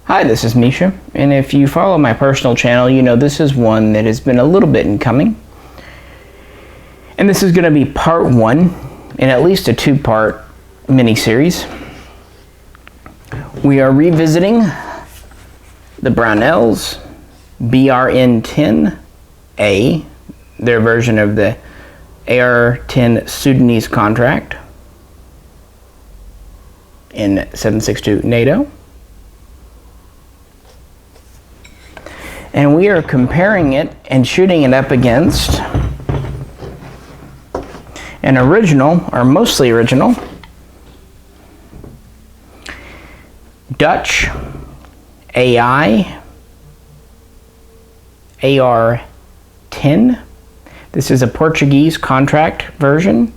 Hi, this is Misha, and if you follow my personal channel, you know this is one that has been a little bit in coming. And this is going to be part one in at least a two-part mini-series. We are revisiting the Brownells BRN-10A, their version of the AR-10 Sudanese contract in 762 NATO. And we are comparing it and shooting it up against an original, or mostly original, Dutch AI AR-10. This is a Portuguese contract version,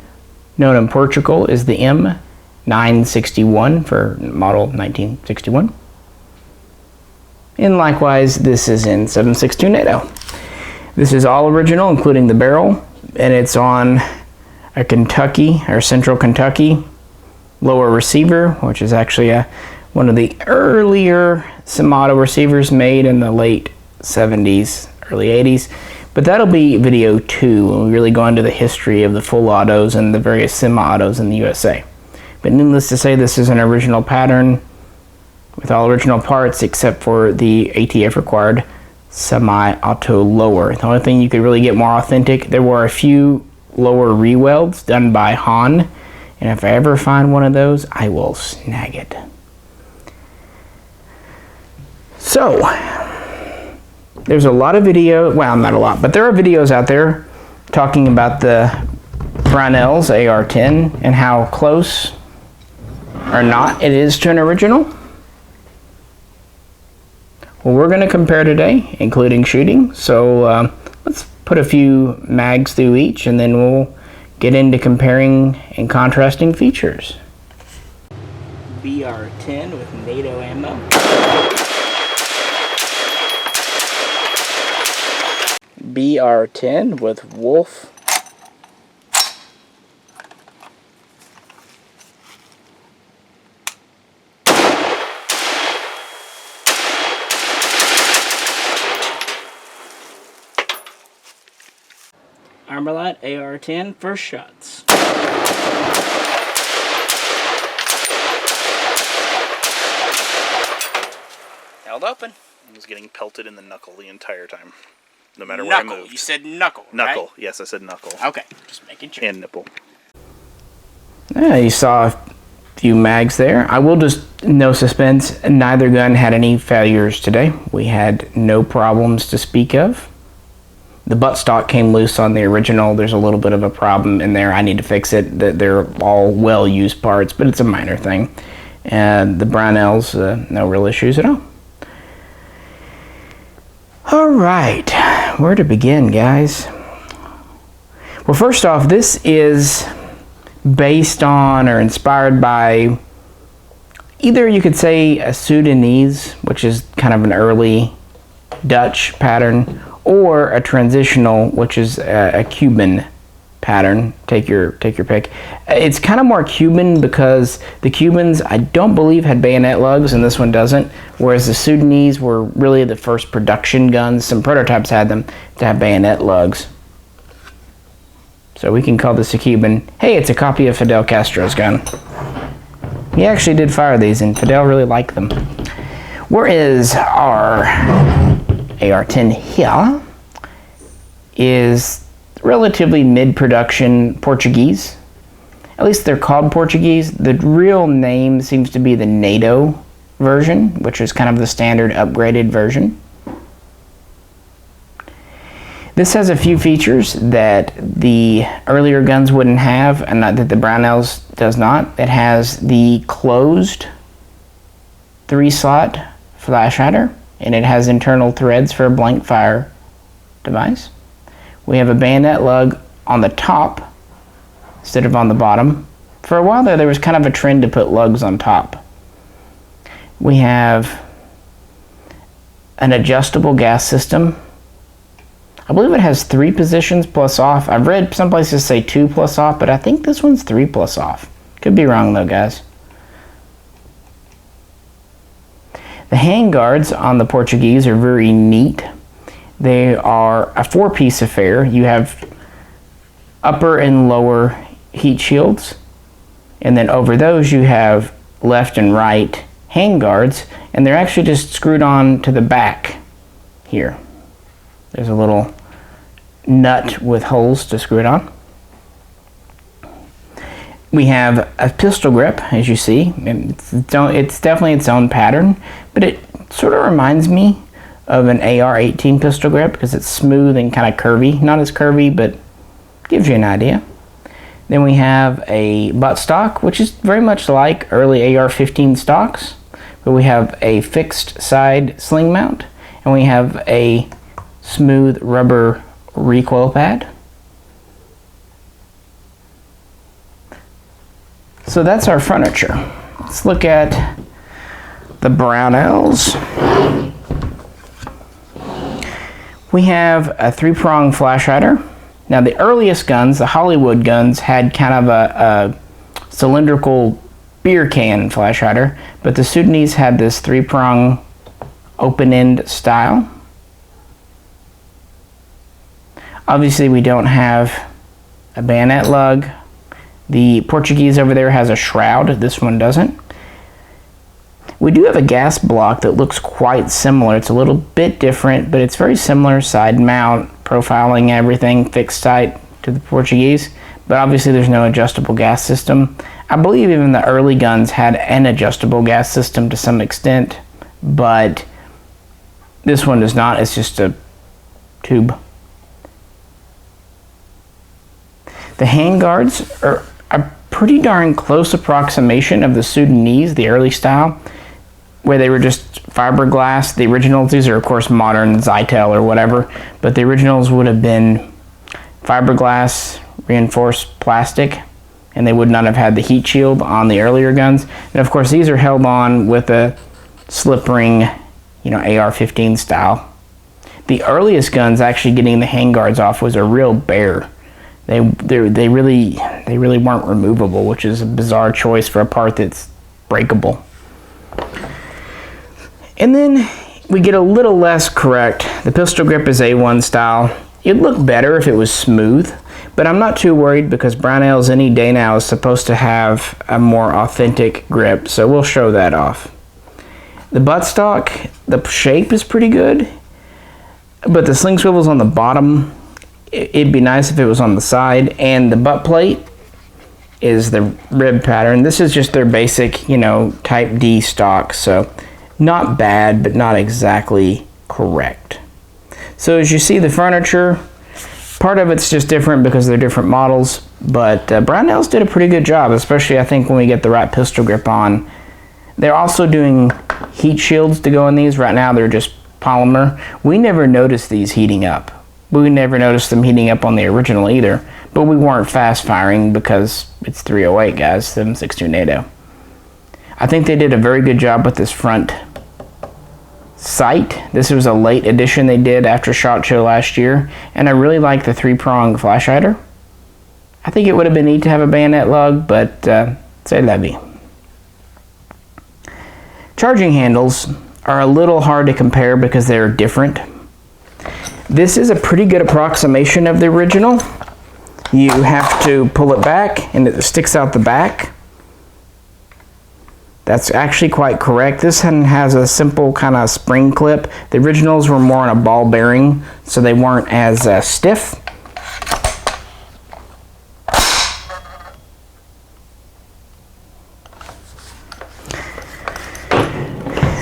known in Portugal as the M961 for model 1961. And likewise, this is in 762 NATO. This is all original, including the barrel, and it's on a Kentucky, or Central Kentucky, lower receiver, which is actually one of the earlier semi-auto receivers made in the late 70s, early 80s. But that'll be video 2, when we really go into the history of the full autos and the various semi-autos in the USA. But needless to say, this is an original pattern with all original parts except for the ATF required semi-auto lower. The only thing you could really get more authentic, there were a few lower re-welds done by Han, and if I ever find one of those, I will snag it. So, there's a lot of video, well, not a lot, but there are videos out there talking about the Brownells AR-10 and how close or not it is to an original. Well, we're going to compare today, including shooting, so let's put a few mags through each and then we'll get into comparing and contrasting features. BR-10 with NATO ammo. BR-10 with Wolf. Armalite AR-10 first shots. Held open. I was getting pelted in the knuckle the entire time. No matter where I moved. You said knuckle, Knuckle. Right? Yes, I said knuckle. Okay, just making sure. And nipple. Yeah, you saw a few mags there. I will just, no suspense, neither gun had any failures today. We had no problems to speak of. The buttstock came loose on the original. There's a little bit of a problem in there. I need to fix it. They're all well-used parts, but it's a minor thing. And the Brownells, no real issues at all. All right, where to begin, guys? Well, first off, this is based on or inspired by either you could say a Sudanese, which is kind of an early Dutch pattern, or a transitional, which is a Cuban pattern. Take your pick. It's kind of more Cuban because the Cubans, I don't believe, had bayonet lugs, and this one doesn't, whereas the Sudanese were really the first production guns. Some prototypes had them to have bayonet lugs. So we can call this a Cuban. Hey, it's a copy of Fidel Castro's gun. He actually did fire these, and Fidel really liked them. Whereas our AR-10 here is relatively mid-production Portuguese. At least they're called Portuguese. The real name seems to be the NATO version, which is kind of the standard upgraded version. This has a few features that the earlier guns wouldn't have, and that the Brownells does not. It has the closed 3-slot flash hider, and it has internal threads for a blank fire device. We have a bayonet lug on the top instead of on the bottom. For a while there was kind of a trend to put lugs on top. We have an adjustable gas system. I believe it has 3 positions plus off. I've read some places say 2 plus off, but I think this one's 3 plus off. Could be wrong though, guys. The handguards on the Portuguese are very neat. They are a 4-piece affair. You have upper and lower heat shields, and then over those you have left and right handguards, and they're actually just screwed on to the back here. There's a little nut with holes to screw it on. We have a pistol grip, as you see. It's definitely its own pattern, but it sort of reminds me of an AR-10 pistol grip because it's smooth and kind of curvy. Not as curvy, but gives you an idea. Then we have a butt stock, which is very much like early AR-15 stocks, but we have a fixed side sling mount, and we have a smooth rubber recoil pad. So that's our furniture. Let's look at the Brownells. We have a 3-prong flash hider. Now the earliest guns, the Hollywood guns, had kind of a cylindrical beer can flash hider, but the Sudanese had this 3-prong open-end style. Obviously we don't have a bayonet lug. The Portuguese over there has a shroud, this one doesn't. We do have a gas block that looks quite similar. It's a little bit different, but it's very similar. Side mount, profiling, everything fixed tight to the Portuguese, but obviously there's no adjustable gas system. I believe even the early guns had an adjustable gas system to some extent, but this one does not. It's just a tube. The handguards are a pretty darn close approximation of the Sudanese, the early style, where they were just fiberglass. The originals, these are of course modern Zytel or whatever, but the originals would have been fiberglass reinforced plastic, and they would not have had the heat shield on the earlier guns. And of course these are held on with a slip ring, AR-15 style. The earliest guns actually getting the handguards off was a real bear. They really weren't removable, which is a bizarre choice for a part that's breakable. And then we get a little less correct. The pistol grip is A1 style. It'd look better if it was smooth, but I'm not too worried because Brownells any day now is supposed to have a more authentic grip, so we'll show that off. The buttstock, the shape is pretty good, but the sling swivel's on the bottom. It'd be nice if it was on the side, and the butt plate is the rib pattern. This is just their basic, type D stock, so not bad, but not exactly correct. So as you see the furniture, part of it's just different because they're different models, but Brownells did a pretty good job, especially I think when we get the right pistol grip on. They're also doing heat shields to go in these. Right now they're just polymer. We never noticed these heating up. We never noticed them heating up on the original either, but we weren't fast firing because it's 308 guys, 7.62 NATO. I think they did a very good job with this front sight. This was a late addition they did after SHOT Show last year, and I really like the 3-prong flash hider. I think it would have been neat to have a bayonet lug, but c'est la vie. Charging handles are a little hard to compare because they're different. This is a pretty good approximation of the original. You have to pull it back and it sticks out the back. That's actually quite correct. This one has a simple kind of spring clip. The originals were more on a ball bearing, so they weren't as stiff.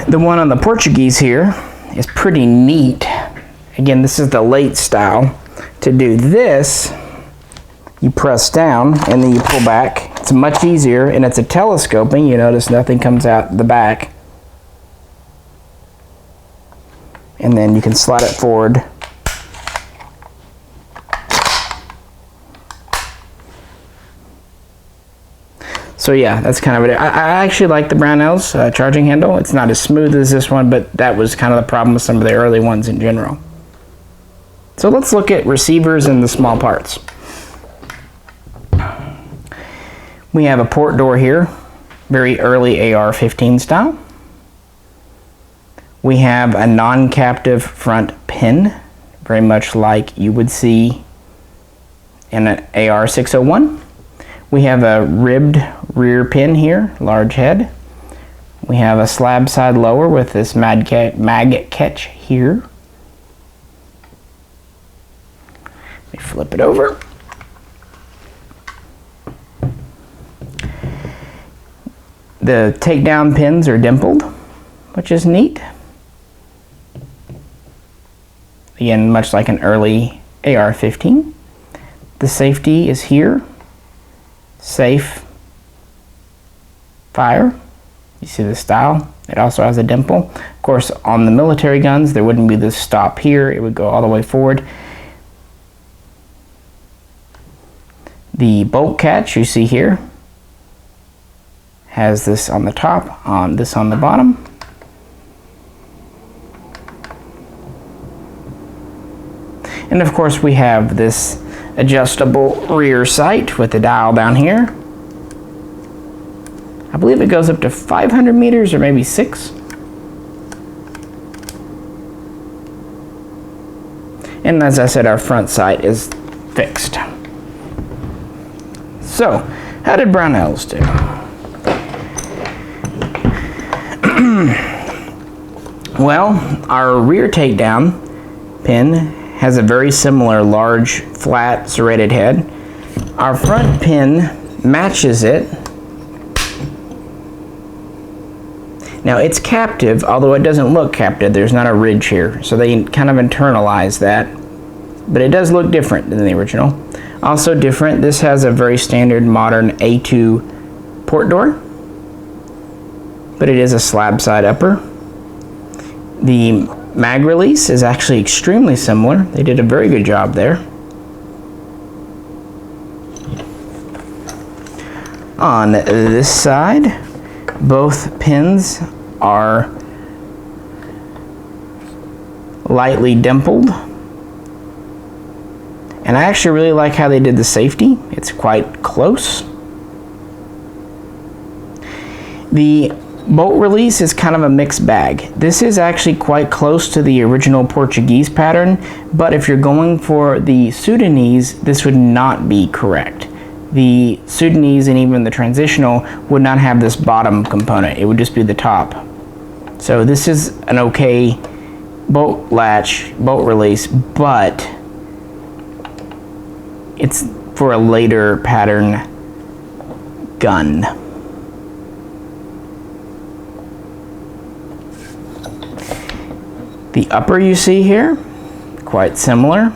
The one on the Portuguese here is pretty neat. Again, this is the late style. To do this, you press down and then you pull back. It's much easier, and it's a telescoping. You notice nothing comes out the back. And then you can slide it forward. So yeah, that's kind of it. I actually like the Brownells charging handle. It's not as smooth as this one, but that was kind of the problem with some of the early ones in general. So let's look at receivers and the small parts. We have a port door here, very early AR-15 style. We have a non-captive front pin, very much like you would see in an AR-601. We have a ribbed rear pin here, large head. We have a slab side lower with this mag catch here. Let me flip it over. The takedown pins are dimpled, which is neat. Again, much like an early AR-15. The safety is here. Safe, fire. You see the style? It also has a dimple. Of course, on the military guns, there wouldn't be this stop here. It would go all the way forward. The bolt catch you see here has this on the top, this on the bottom. And of course we have this adjustable rear sight with the dial down here. I believe it goes up to 500 meters or maybe 6. And as I said, our front sight is fixed. So, how did Brownells do? Well, our rear takedown pin has a very similar large, flat, serrated head. Our front pin matches it. Now it's captive, although it doesn't look captive. There's not a ridge here, so they kind of internalize that. But it does look different than the original. Also different, this has a very standard modern A2 port door, but it is a slab side upper. The mag release is actually extremely similar. They did a very good job there. On this side, both pins are lightly dimpled. And I actually really like how they did the safety. It's quite close. The bolt release is kind of a mixed bag. This is actually quite close to the original Portuguese pattern, but if you're going for the Sudanese, this would not be correct. The Sudanese and even the transitional would not have this bottom component. It would just be the top. So this is an okay bolt latch, bolt release, but it's for a later pattern gun. The upper you see here, quite similar.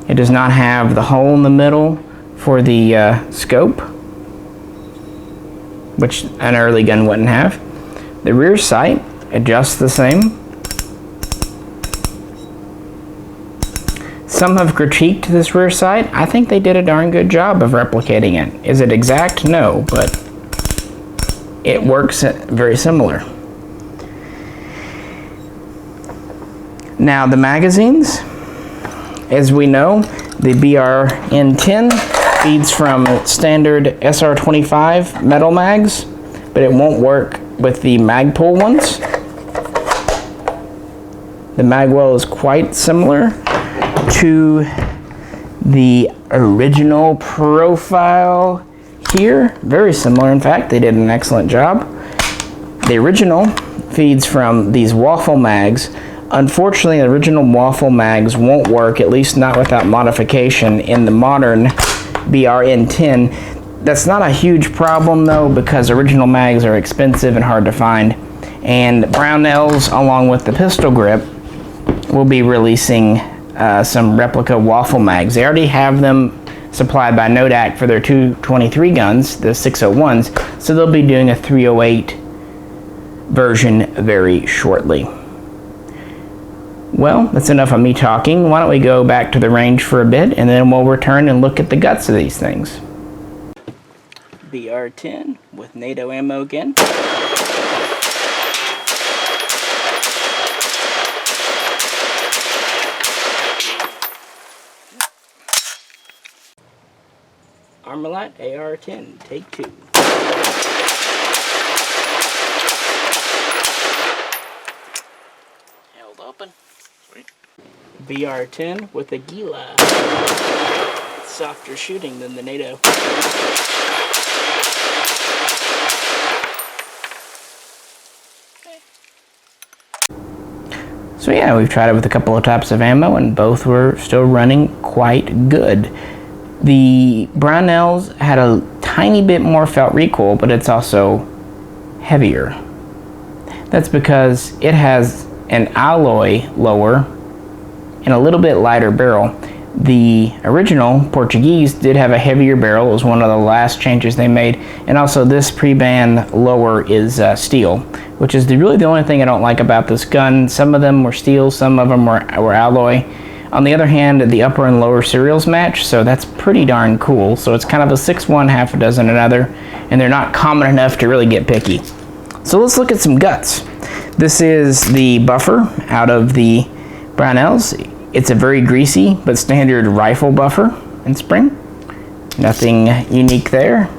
It does not have the hole in the middle for the scope, which an early gun wouldn't have. The rear sight adjusts the same. Some have critiqued this rear sight. I think they did a darn good job of replicating it. Is it exact? No, but it works very similar. Now the magazines, as we know, the BRN-10 feeds from standard SR25 metal mags, but it won't work with the Magpul ones. The magwell is quite similar to the original profile here. Very similar, in fact. They did an excellent job. The original feeds from these waffle mags. Unfortunately, the original waffle mags won't work, at least not without modification, in the modern BRN-10. That's not a huge problem though, because original mags are expensive and hard to find. And Brownells, along with the pistol grip, will be releasing some replica waffle mags. They already have them supplied by Nodak for their 223 guns, the 601s, so they'll be doing a 308 version very shortly. Well, that's enough of me talking. Why don't we go back to the range for a bit, and then we'll return and look at the guts of these things. BR-10 with NATO ammo again. Armalite AR-10, take 2. BR-10 with a Gila. Softer shooting than the NATO. So yeah, we've tried it with a couple of types of ammo and both were still running quite good. The Brownells had a tiny bit more felt recoil, but it's also heavier. That's because it has an alloy lower and a little bit lighter barrel. The original Portuguese did have a heavier barrel. It was one of the last changes they made. And also this pre-ban lower is steel, which is really the only thing I don't like about this gun. Some of them were steel, some of them were alloy. On the other hand, the upper and lower serials match, so that's pretty darn cool. So it's kind of a 6-1, half a dozen another, and they're not common enough to really get picky. So let's look at some guts. This is the buffer out of the Brownells. It's a very greasy but standard rifle buffer and spring. Nothing unique there.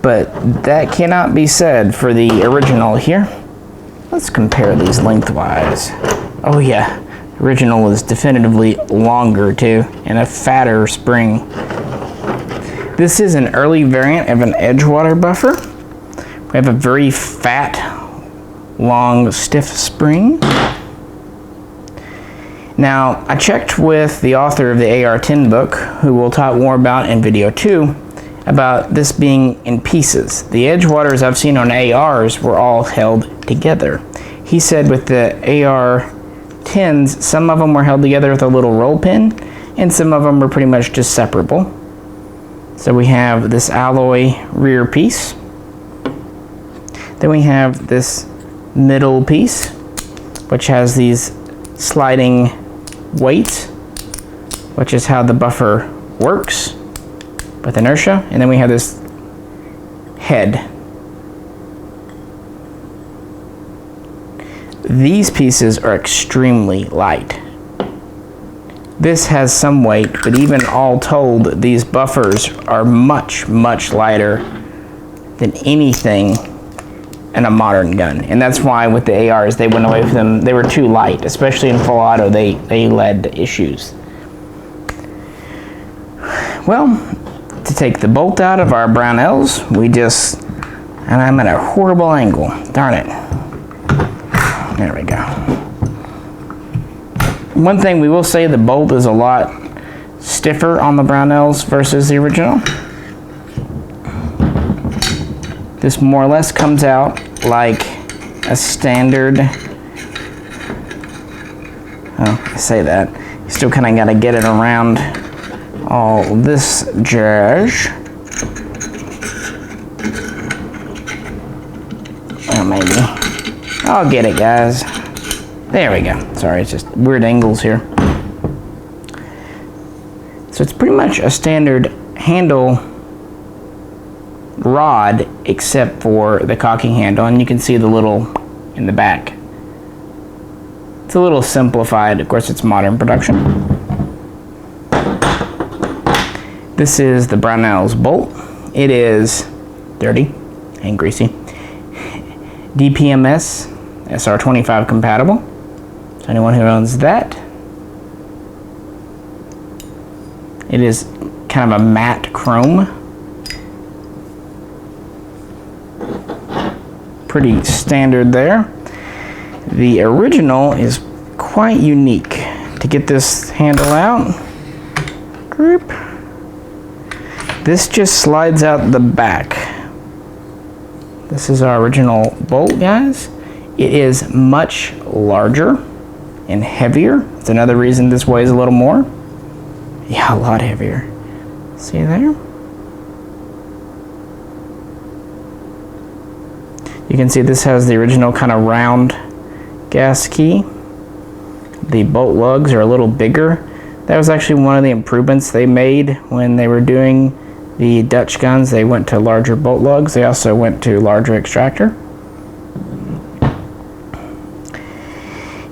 But that cannot be said for the original here. Let's compare these lengthwise. Oh yeah, original is definitively longer too, and a fatter spring. This is an early variant of an Edgewater buffer. We have a very fat, long, stiff spring. Now, I checked with the author of the AR-10 book, who we'll talk more about in video 2, about this being in pieces. The Edgewaters I've seen on ARs were all held together. He said with the AR-10s, some of them were held together with a little roll pin, and some of them were pretty much just separable. So we have this alloy rear piece. Then we have this middle piece, which has these sliding weights, which is how the buffer works with inertia. And then we have this head. These pieces are extremely light. This has some weight, but even all told, these buffers are much, much lighter than anything in a modern gun. And that's why with the ARs, they went away from them. They were too light, especially in full auto, they led to issues. Well, to take the bolt out of our Brownells, and I'm at a horrible angle, darn it. There we go. One thing we will say, the bolt is a lot stiffer on the Brownells versus the original. This more or less comes out like a standard, I say that, you still kind of got to get it around all this jazz. Oh, maybe. I'll get it, guys. There we go. Sorry, it's just weird angles here. So it's pretty much a standard handle rod except for the cocking handle, and you can see the little in the back. It's a little simplified. Of course, it's modern production. This is the Brownells bolt. It is dirty and greasy. DPMS SR25 compatible. So anyone who owns that. It is kind of a matte chrome. Pretty standard there. The original is quite unique. To get this handle out, this just slides out the back. This is our original bolt, guys. It is much larger and heavier. That's another reason this weighs a little more. Yeah, a lot heavier. See there? You can see this has the original kind of round gas key. The bolt lugs are a little bigger. That was actually one of the improvements they made when they were doing the Dutch guns. They went to larger bolt lugs. They also went to larger extractor.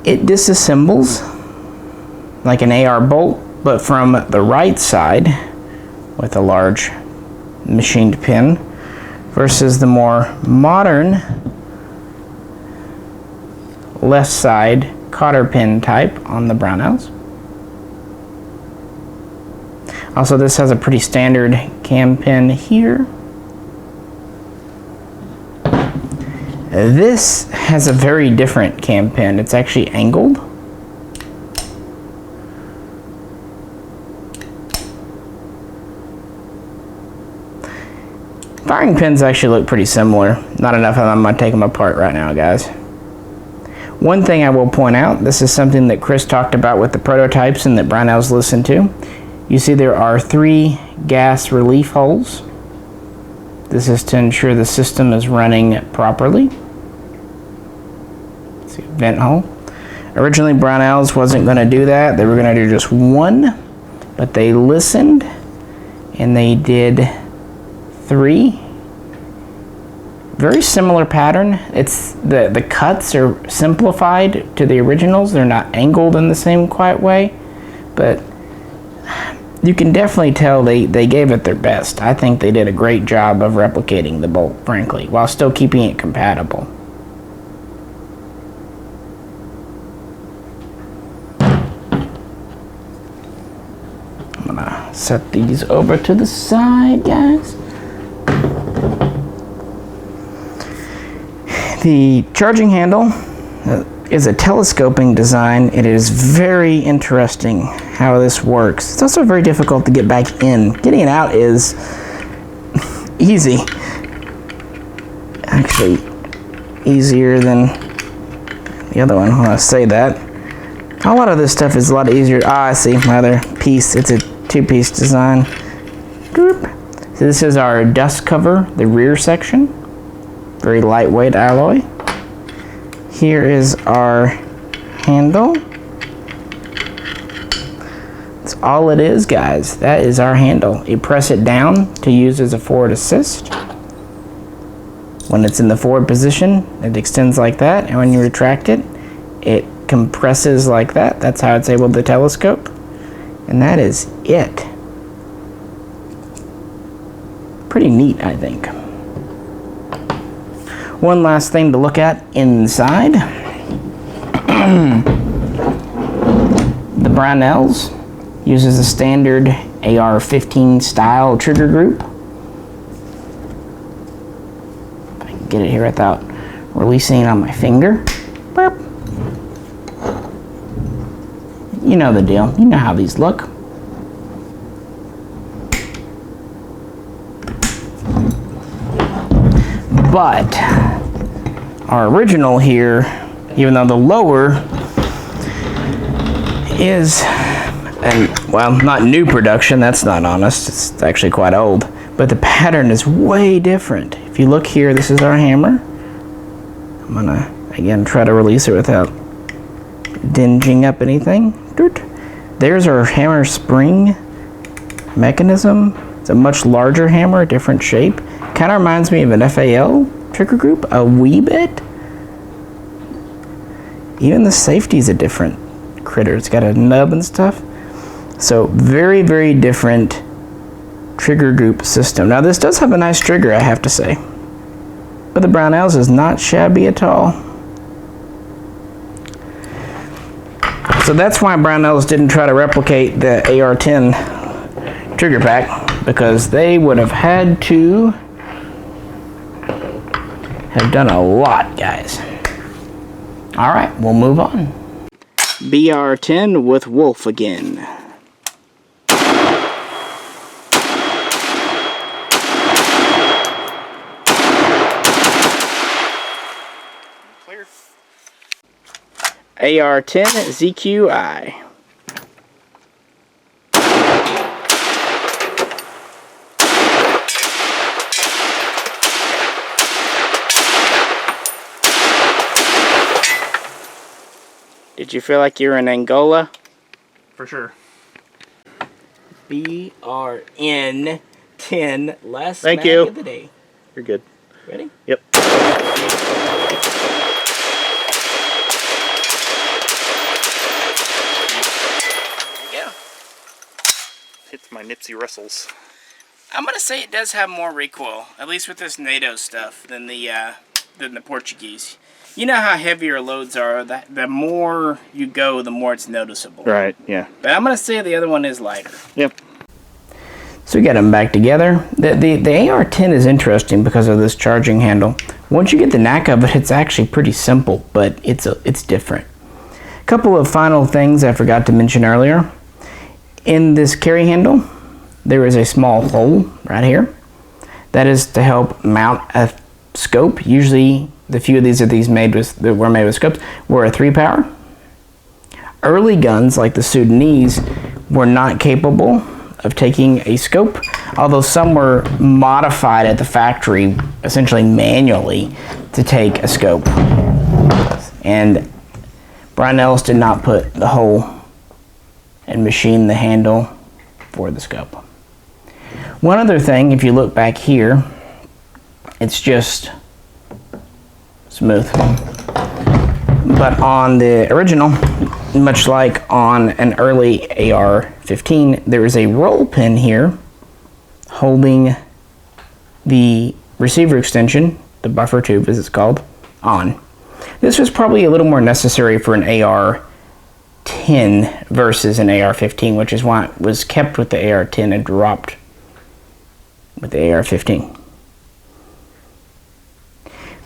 It disassembles like an AR bolt, but from the right side with a large machined pin, versus the more modern left side cotter pin type on the Brownells. Also, this has a pretty standard cam pin here. This has a very different cam pin. It's actually angled. Firing pins actually look pretty similar. Not enough of them. I'm going to take them apart right now, guys. One thing I will point out, this is something that Chris talked about with the prototypes and that Brownells listened to. You see there are 3 gas relief holes. This is to ensure the system is running properly. See, vent hole. Originally Brownells wasn't going to do that. They were going to do just 1, but they listened and they did 3. Very similar pattern. It's the cuts are simplified to the originals. They're not angled in the same quite way, but you can definitely tell they gave it their best. I think they did a great job of replicating the bolt, frankly, while still keeping it compatible. I'm gonna set these over to the side, guys. The charging handle is a telescoping design. It is very interesting how this works. It's also very difficult to get back in. Getting it out is easy. Actually, easier than the other one when I say that. A lot of this stuff is a lot easier. I see my other piece. It's a 2-piece design. So this is our dust cover, the rear section. Very lightweight alloy. Here is our handle. That's all it is, guys. That is our handle. You press it down to use as a forward assist. When it's in the forward position, it extends like that, and when you retract it, it compresses like that. That's how it's able to telescope. And that is it. Pretty neat, I think. One last thing to look at inside. The Brownells uses a standard AR-15 style trigger group. If I can get it here without releasing it on my finger. Burp. You know the deal. You know how these look. But our original here, even though the lower is, well, not new production, that's not honest, it's actually quite old, but the pattern is way different. If you look here, this is our hammer. I'm gonna, again, try to release it without dinging up anything. There's our hammer spring mechanism. It's a much larger hammer, a different shape. Kind of reminds me of an FAL trigger group a wee bit. Even the safety is a different critter. It's got a nub and stuff. So very, very different trigger group system. Now this does have a nice trigger, I have to say. But the Brownells is not shabby at all. So that's why Brownells didn't try to replicate the AR-10 trigger pack, because they would have had to have done a lot, guys. All right, we'll move on. BR-10 with Wolf again. Clear. AR-10 ZQI. Did you feel like you were in Angola? For sure. BRN-10, last Thank mag you. of the day. You're good. Ready? Yep. Hits my Nipsey Russell's. I'm gonna say it does have more recoil, at least with this NATO stuff, than the Portuguese. You know how heavier loads are, the more you go, the more it's noticeable. Right, yeah. But I'm going to say the other one is lighter. Yep. So we got them back together. The AR-10 is interesting because of this charging handle. Once you get the knack of it, it's actually pretty simple, but it's different. A couple of final things I forgot to mention earlier. In this carry handle, there is a small hole right here. That is to help mount a scope. Usually, the few of these that were made with scopes were a 3-power. Early guns, like the Sudanese, were not capable of taking a scope, although some were modified at the factory, essentially manually, to take a scope. And Brownells did not put the hole and machine the handle for the scope. One other thing, if you look back here, it's just smooth. But on the original, much like on an early AR-15, there is a roll pin here holding the receiver extension, the buffer tube as it's called, on. This was probably a little more necessary for an AR-10 versus an AR-15, which is why it was kept with the AR-10 and dropped with the AR-15.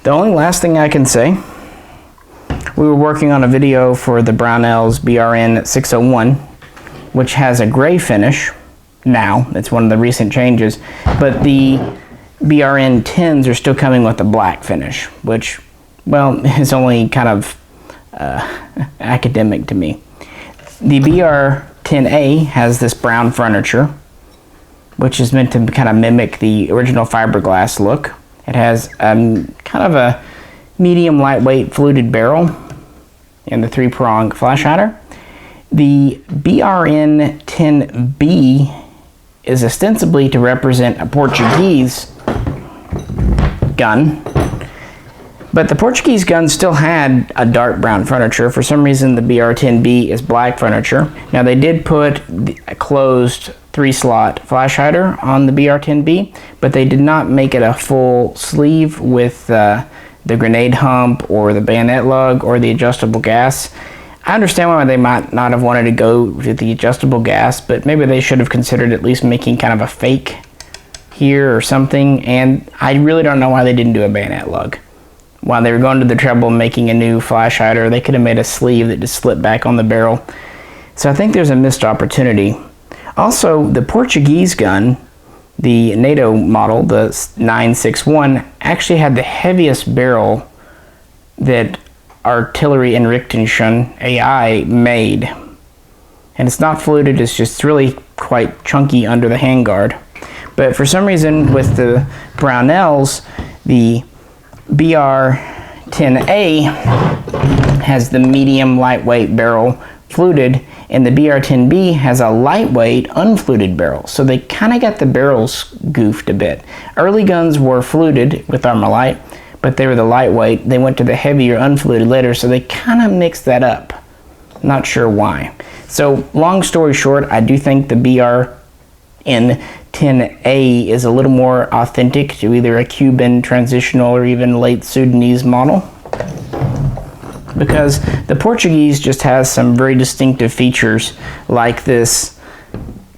The only last thing I can say, we were working on a video for the Brownells BRN-10, which has a gray finish now. It's one of the recent changes, but the BRN-10s are still coming with a black finish, which, well, is only kind of academic to me. The BR-10A has this brown furniture, which is meant to kind of mimic the original fiberglass look. It has kind of a medium lightweight fluted barrel and the 3-prong flash hider. The BRN-10B is ostensibly to represent a Portuguese gun, but the Portuguese gun still had a dark brown furniture. For some reason, the BR-10B is black furniture. Now, they did put a closed 3-slot flash hider on the BR-10B, but they did not make it a full sleeve with the grenade hump or the bayonet lug or the adjustable gas. I understand why they might not have wanted to go with the adjustable gas, but maybe they should have considered at least making kind of a fake here or something, and I really don't know why they didn't do a bayonet lug. While they were going to the trouble of making a new flash hider, they could have made a sleeve that just slipped back on the barrel. So I think there's a missed opportunity. Also, the Portuguese gun, the NATO model, the 961, actually had the heaviest barrel that Artillerie Inrichtingen AI made. And it's not fluted, it's really quite chunky under the handguard. But for some reason with the Brownells, the BR-10A has the medium lightweight barrel fluted, and the BR-10B has a lightweight unfluted barrel. So they kind of got the barrels goofed a bit. Early guns were fluted with Armalite, but they were the lightweight. They went to the heavier unfluted later, so they kind of mixed that up. Not sure why. So long story short, I do think the BRN-10A is a little more authentic to either a Cuban transitional or even late Sudanese model, because the Portuguese just has some very distinctive features, like this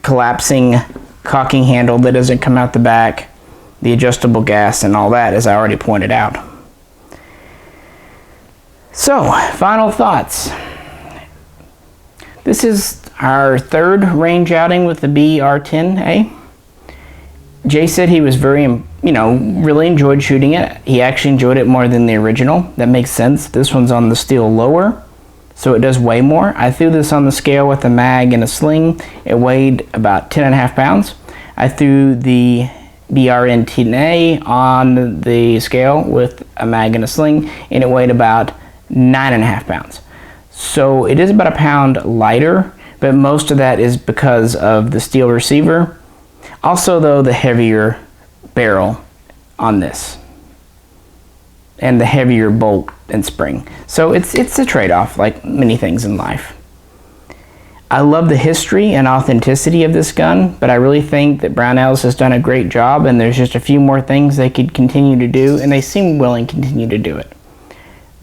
collapsing cocking handle that doesn't come out the back, the adjustable gas, and all that, as I already pointed out. So, final thoughts. This is our third range outing with the BR-10A. Jay said he was really enjoyed shooting it. He actually enjoyed it more than the original. That makes sense. This one's on the steel lower, so it does weigh more. I threw this on the scale with a mag and a sling. It weighed about 10.5 pounds. I threw the BRN-10A on the scale with a mag and a sling, and it weighed about 9.5 pounds. So it is about a pound lighter, but most of that is because of the steel receiver. Also, though, the heavier barrel on this and the heavier bolt and spring. So it's a trade-off, like many things in life. I love the history and authenticity of this gun, but I really think that Brownells has done a great job, and there's just a few more things they could continue to do, and they seem willing to continue to do it.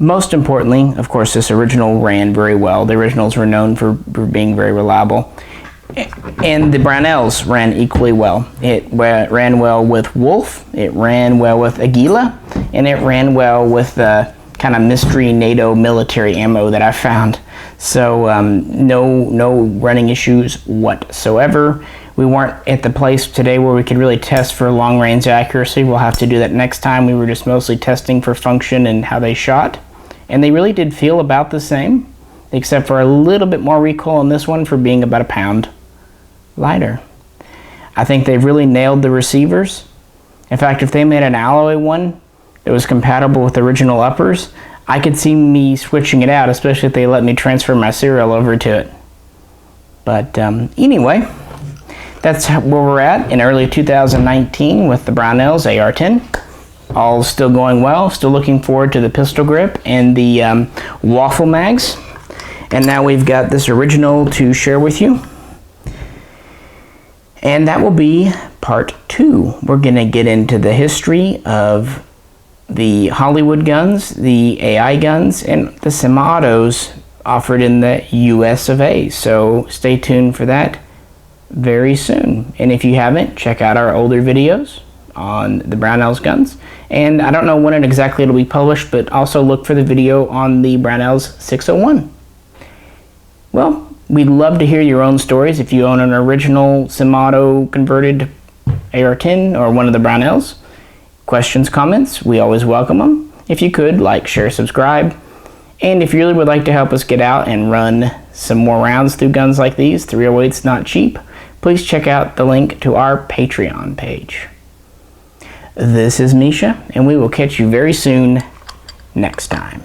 Most importantly, of course, this original ran very well. The originals were known for being very reliable. And the Brownells ran equally well. It ran well with Wolf, it ran well with Aguila, and it ran well with the kind of mystery NATO military ammo that I found. So no running issues whatsoever. We weren't at the place today where we could really test for long range accuracy. We'll have to do that next time. We were just mostly testing for function and how they shot. And they really did feel about the same, except for a little bit more recoil on this one for being about a pound lighter. I think they've really nailed the receivers. In fact, if they made an alloy one that was compatible with the original uppers, I could see me switching it out, especially if they let me transfer my serial over to it. But anyway, that's where we're at in early 2019 with the Brownells AR-10. All still going well. Still looking forward to the pistol grip and the waffle mags. And now we've got this original to share with you. And that will be part 2. We're going to get into the history of the Hollywood guns, the AI guns, and the semi-autos offered in the US of A. So stay tuned for that very soon. And if you haven't, check out our older videos on the Brownells guns. And I don't know when exactly it'll be published, but also look for the video on the Brownells 601. Well, we'd love to hear your own stories. If you own an original semi-auto converted AR-10 or one of the Brownells, questions, comments, we always welcome them. If you could, like, share, subscribe. And if you really would like to help us get out and run some more rounds through guns like these, 308's not cheap, please check out the link to our Patreon page. This is Misha, and we will catch you very soon next time.